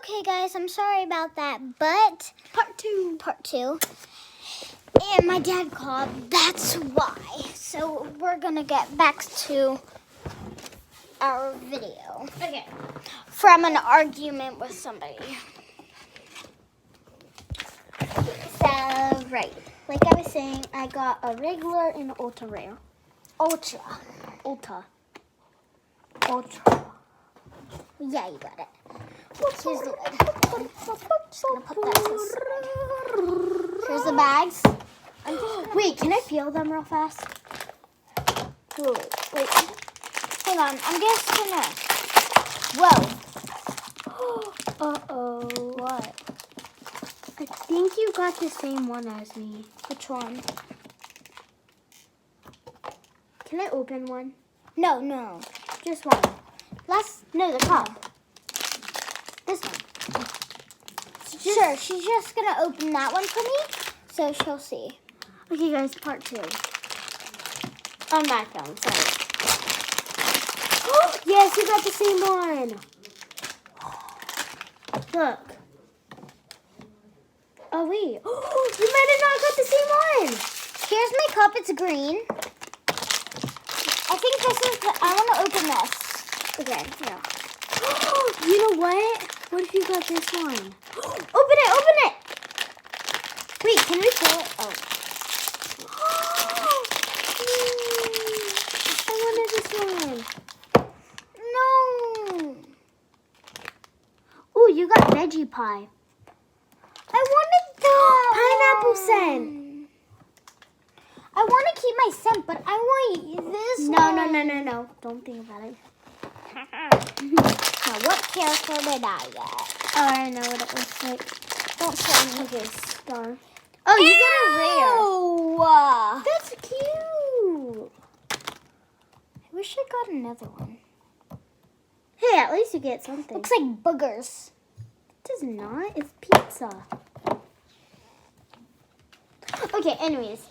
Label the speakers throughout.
Speaker 1: Okay, guys, I'm sorry about that, but part two. And my dad called, that's why. So we're gonna get back to our video.
Speaker 2: Okay.
Speaker 1: From an argument with somebody. So, right. Like I was saying, I got a regular and an ultra rare. Ultra. Yeah, you got it. Here's the lid. Just gonna put that to the side. Here's the bags.
Speaker 2: Wait, can I feel them real fast?
Speaker 1: Wait. Hang on. I'm just gonna. Whoa.
Speaker 2: Uh-oh.
Speaker 1: What?
Speaker 2: I think you got the same one as me.
Speaker 1: Which one?
Speaker 2: Can I open one?
Speaker 1: No.
Speaker 2: Just one.
Speaker 1: No, the cup. This one. Sure, she's just gonna open that one for me, so she'll see.
Speaker 2: Okay, guys, part 2. On my phone, sorry. Yes, you got the same one. Look. Oh, wait. You might have not got the same one.
Speaker 1: Here's my cup. It's green. I think this is. I want to open this.
Speaker 2: Okay, yeah. You know what? What if you got this one?
Speaker 1: Open it! Wait, can we feel it? Oh.
Speaker 2: I wanted this one.
Speaker 1: No.
Speaker 2: Oh, you got veggie pie.
Speaker 1: I wanted that.
Speaker 2: Pineapple scent.
Speaker 1: I want to keep my scent, but I want this
Speaker 2: No. Don't think about it.
Speaker 1: Now, what character did I get?
Speaker 2: Oh, I know what it looks like.
Speaker 1: Don't show me.
Speaker 2: Okay, star. Oh, you got a rare.
Speaker 1: Ew.
Speaker 2: That's cute.
Speaker 1: I wish I got another one.
Speaker 2: Hey, at least you get something.
Speaker 1: Looks like boogers.
Speaker 2: It does not. It's pizza. Okay, anyways.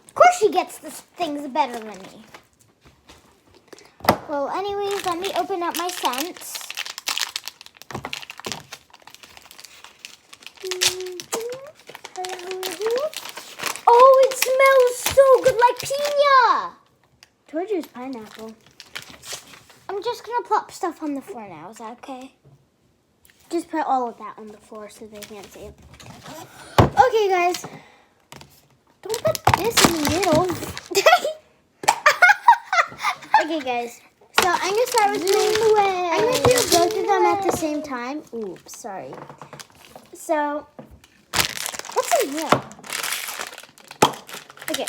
Speaker 1: Of course she gets this things better than me. Well, anyways, let me open up my scents. Oh, it smells so good, like piña.
Speaker 2: Told you it's pineapple.
Speaker 1: I'm just gonna plop stuff on the floor now. Is that okay?
Speaker 2: Just put all of that on the floor so they can't see it. Okay, guys. Don't put this in the middle. Okay, guys. So I'm gonna start with I'm gonna do both of them at the same time. Oops, sorry. So
Speaker 1: What's in here?
Speaker 2: okay,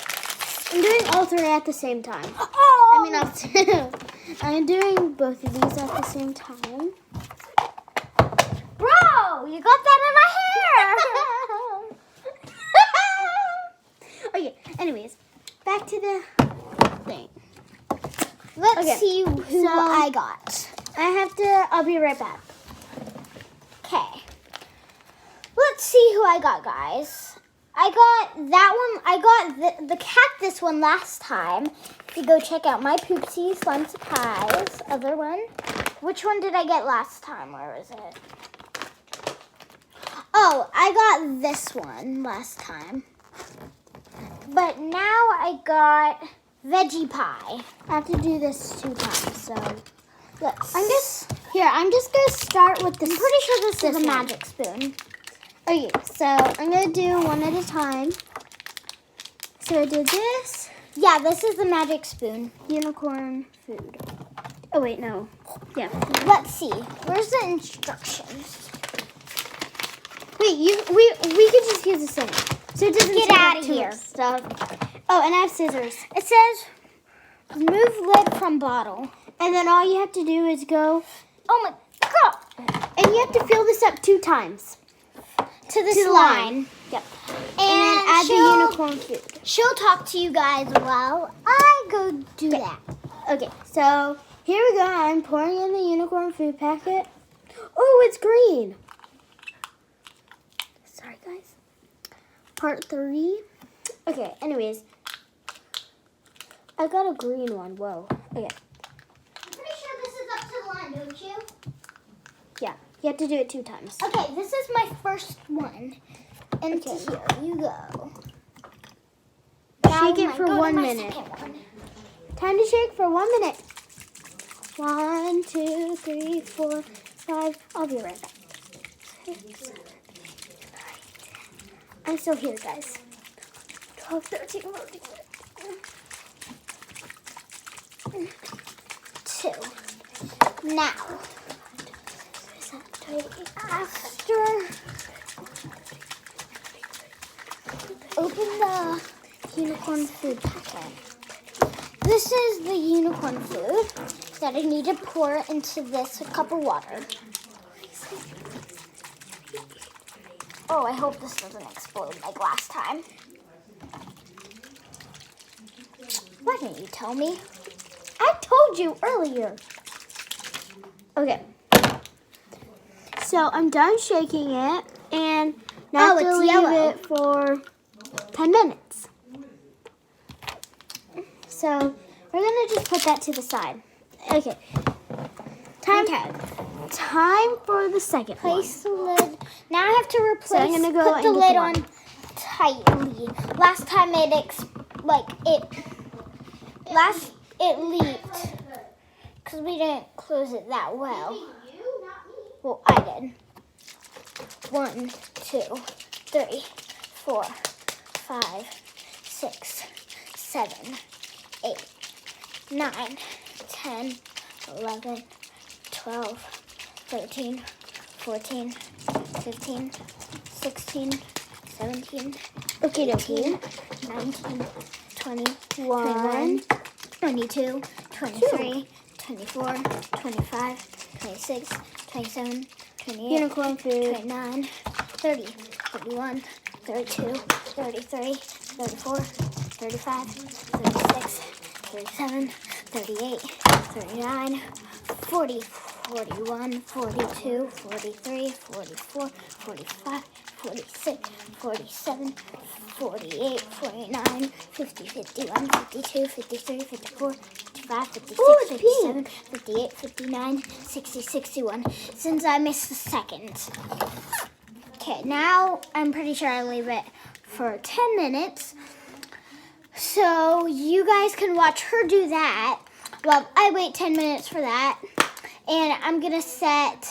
Speaker 2: I'm doing all 3 at the same time.
Speaker 1: Oh!
Speaker 2: I mean, all 2. I'm doing both of these at the same time.
Speaker 1: Bro, you got that in my hair.
Speaker 2: Okay, anyways, back to the thing.
Speaker 1: Let's
Speaker 2: Okay,
Speaker 1: see who
Speaker 2: so-
Speaker 1: I got.
Speaker 2: I'll be right back.
Speaker 1: Okay. Let's see who I got, guys. I got that one. I got the cactus one last time. If you go check out my Poopsie Slime Surprise other one. Which one did I get last time? Where was it? Oh, I got this one last time. But now I got veggie pie.
Speaker 2: I have to do this 2 times, so
Speaker 1: Let's.
Speaker 2: I'm just gonna start with this.
Speaker 1: I'm pretty sure this is a
Speaker 2: one.
Speaker 1: magic spoon.
Speaker 2: Okay, so I'm gonna do one at a time. So I did this
Speaker 1: Yeah, this is the magic spoon.
Speaker 2: unicorn food. Oh wait, no. Yeah.
Speaker 1: Let's see. Where's the instructions?
Speaker 2: Wait, we could just use the same. So it doesn't
Speaker 1: Get
Speaker 2: take
Speaker 1: outta
Speaker 2: up too
Speaker 1: here.
Speaker 2: much stuff. Oh, and I have scissors.
Speaker 1: It says remove lid from bottle.
Speaker 2: And then all you have to do is go,
Speaker 1: Oh my god!
Speaker 2: and you have to fill this up 2 times.
Speaker 1: To this
Speaker 2: To the
Speaker 1: line.
Speaker 2: Yep.
Speaker 1: And,
Speaker 2: And then add the unicorn food.
Speaker 1: She'll talk to you guys while I go do that.
Speaker 2: Okay, so here we go. I'm pouring in the unicorn food packet. Oh, it's green. Sorry, guys. Part 3. Okay, anyways. I got a green one. Whoa. Okay.
Speaker 1: I'm pretty sure this is up to the line, don't you?
Speaker 2: Yeah. You have to do it 2 times.
Speaker 1: Okay, this is my first one. And
Speaker 2: Okay.
Speaker 1: here you go.
Speaker 2: Shake it
Speaker 1: I
Speaker 2: for
Speaker 1: go to
Speaker 2: 1
Speaker 1: my
Speaker 2: minute.
Speaker 1: second one.
Speaker 2: Time to shake for 1 minute. 1, 2, 3, 4, 5. I'll be right back. 6, 7, 8, 9, 10. I'm still here, guys. 12, 13, 14,
Speaker 1: 2. Now, after open the unicorn food packet. This is the unicorn food that I need to pour into this cup of water. Oh, I hope this doesn't explode like last time. Why didn't you tell me?
Speaker 2: I told you earlier. Okay. So I'm done shaking it, and now I have to
Speaker 1: it's
Speaker 2: leave
Speaker 1: yellow.
Speaker 2: it for 10 minutes. So we're gonna just put that to the side. Okay. Time for the second one.
Speaker 1: Place the lid. Now I have to replace.
Speaker 2: I'm gonna go
Speaker 1: put the
Speaker 2: and get
Speaker 1: lid
Speaker 2: the
Speaker 1: on
Speaker 2: one.
Speaker 1: tightly. Last time it leaked because we didn't close it that well. Well, I did. 1, 2, 3, 4, 5, 6, 7, 8, 9, 10, 11, 12, 13, 14, 15, 16, 17,
Speaker 2: Okay,
Speaker 1: 18, 19, 20, 21, 22, 23, 24, 25, 26, 27, 28,
Speaker 2: Unicorn food.
Speaker 1: 29, 30, 31, 32, 33, 34, 35, 36, 37, 38, 39, 40, 41, 42, 43, 44, 45, 46, 47, 48, 49, 50, 51, 52, 53, 54, 55, 56,
Speaker 2: Oh, it's
Speaker 1: 57, 58, 59, 60, 61, since I missed the second. Okay, now I'm pretty sure I leave it for 10 minutes. So you guys can watch her do that. Well, I wait 10 minutes for that. And I'm going to set,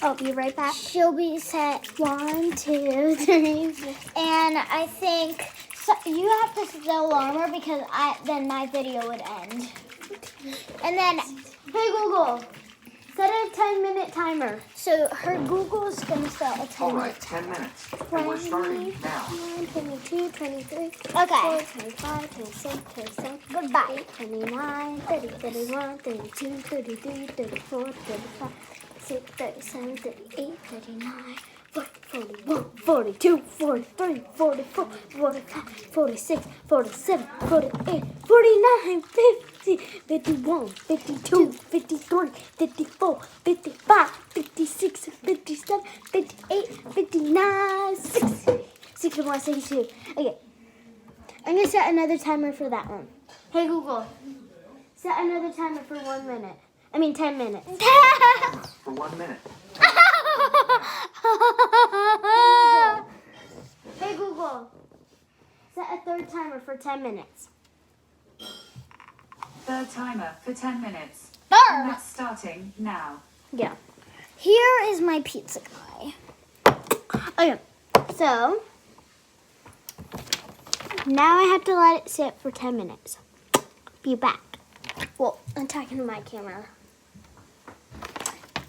Speaker 2: I'll be right back.
Speaker 1: she'll be set.
Speaker 2: 1, 2, 3, 4.
Speaker 1: And I think so you have to set the alarm because then my video would end. And then,
Speaker 2: Hey Google, set a 10-minute timer.
Speaker 1: so her Google's going to set a 10
Speaker 3: All
Speaker 1: minute.
Speaker 3: right, 10 minutes. And we're starting now.
Speaker 2: 22, 23,
Speaker 1: Okay.
Speaker 2: 24, 25, 26, 27,
Speaker 1: Goodbye.
Speaker 2: 29, 30, 31, 32, 33, 34, 35, 36, 37, 38, 39, 40, 41, 42, 43, 44, 45, 46, 47, 48, 49, 50, 51, 52, 53, 54, 55, 56, 57, 58, 59, 60, 61, 62. Okay. I'm going to set another timer for that one. Hey Google, set another timer for 1 minute. 10 minutes.
Speaker 3: For 1 minute.
Speaker 2: Hey Google, set a third timer for 10 minutes.
Speaker 4: Third timer for 10 minutes.
Speaker 1: There.
Speaker 4: That's starting now.
Speaker 2: Yeah.
Speaker 1: Here is my pizza guy.
Speaker 2: Okay, so now I have to let it sit for 10 minutes. Be back. Well, I'm talking to my camera.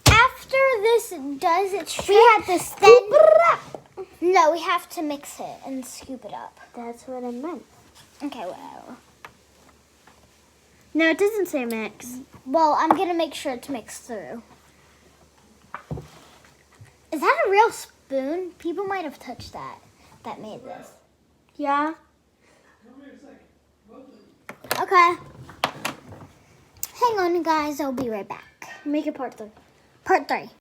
Speaker 1: After this does its trick,
Speaker 2: We have to scoop it up.
Speaker 1: no, we have to mix it and scoop it up.
Speaker 2: That's what I meant.
Speaker 1: Okay, whatever.
Speaker 2: No, it doesn't say mix.
Speaker 1: Well, I'm gonna make sure to mix through. Is that a real spoon? People might have touched that made this.
Speaker 2: Yeah.
Speaker 1: Okay. Hang on, guys. I'll be right back.
Speaker 2: Make it part 3.
Speaker 1: Part 3.